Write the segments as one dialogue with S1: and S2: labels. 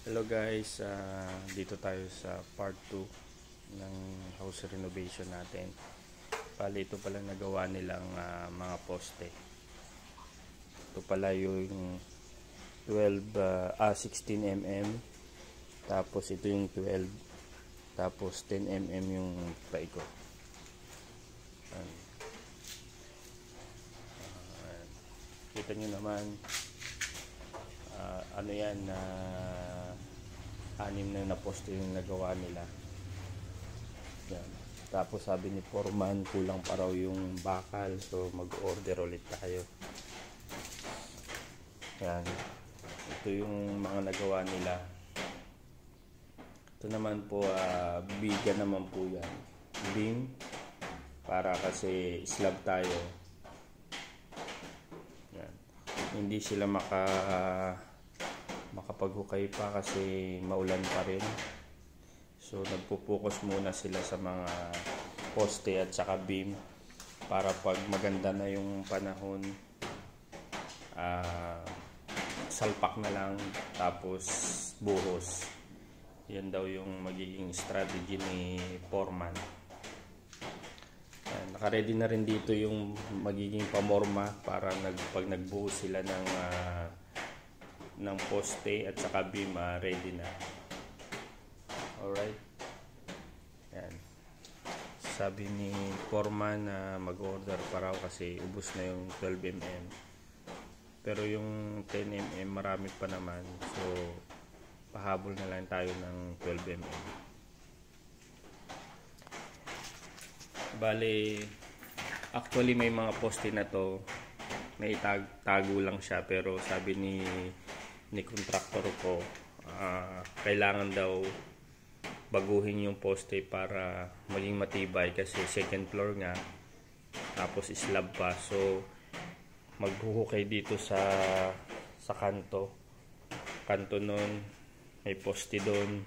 S1: Hello guys, dito tayo sa part 2 ng house renovation natin. Bali ito pala nagawa nilang mga poste. Ito pala yung 16 mm, tapos ito yung 12, tapos 10 mm yung paikot. Kita nyo naman, ano yan na 6 na poste yung nagawa nila. Yan. Tapos sabi ni Foreman kulang pa raw yung bakal, so mag-order ulit tayo. Yan. Ito yung mga nagawa nila. Ito naman po, biga naman po yan. Beam, para kasi slab tayo. Yan. Hindi sila makapaghukay pa kasi maulan pa rin. So nagpo-focus muna sila sa mga poste at saka beam para pag maganda na yung panahon, salpak na lang tapos buhos. Yan daw yung magiging strategy ni Foreman. Naka-ready na rin dito yung magiging pamorma para pag nagbuhos sila ng poste at saka beam, ready na. Alright. Yan. Sabi ni Foreman na mag-order pa raw kasi ubos na yung 12 mm. Pero yung 10 mm marami pa naman. So pahabol na lang tayo ng 12 mm. Bali, actually may mga poste na to, may tago lang siya, pero sabi ni contractor ko, kailangan daw baguhin yung poste para maging matibay kasi second floor nga, tapos slab pa. So maghuhukay dito sa kanto nun, may poste doon,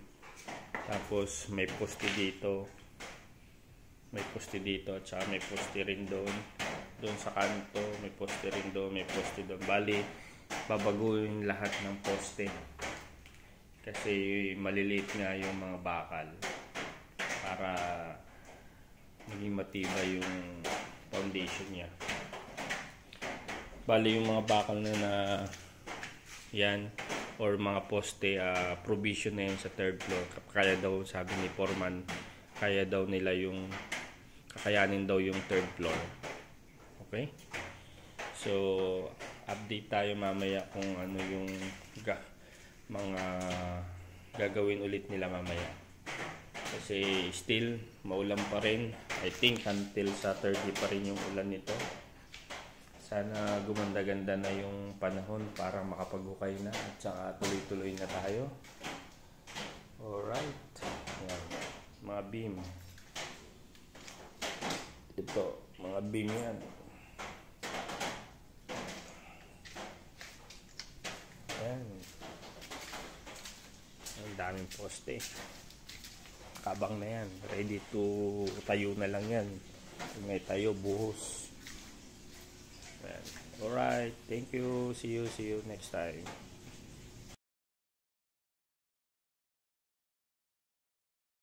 S1: tapos may poste dito, at saka may poste rin doon sa kanto, may poste rin doon, may poste doon. Bali, babaguhin lahat ng poste kasi maliliit nga yung mga bakal para maging matibay yung foundation niya. Bali, yung mga bakal na yan or mga poste, provision na yun sa third floor. Kaya daw, sabi ni Foreman, kaya daw nila yung kakayanin daw yung third floor. Okay? So update tayo mamaya kung ano yung mga gagawin ulit nila mamaya. Kasi still maulan pa rin. I think until sa 30 pa rin yung ulan nito. Sana gumanda-ganda na yung panahon para makapaghukay na at saka tuloy-tuloy na tayo. Alright. Yan. Mga beam. Ito, mga beam yan. Ayan. Ang daming poste. Kabang na yan. Ready to tayo na lang yan. May tayo, buhos. Ayan. Alright. Thank you. See you next time.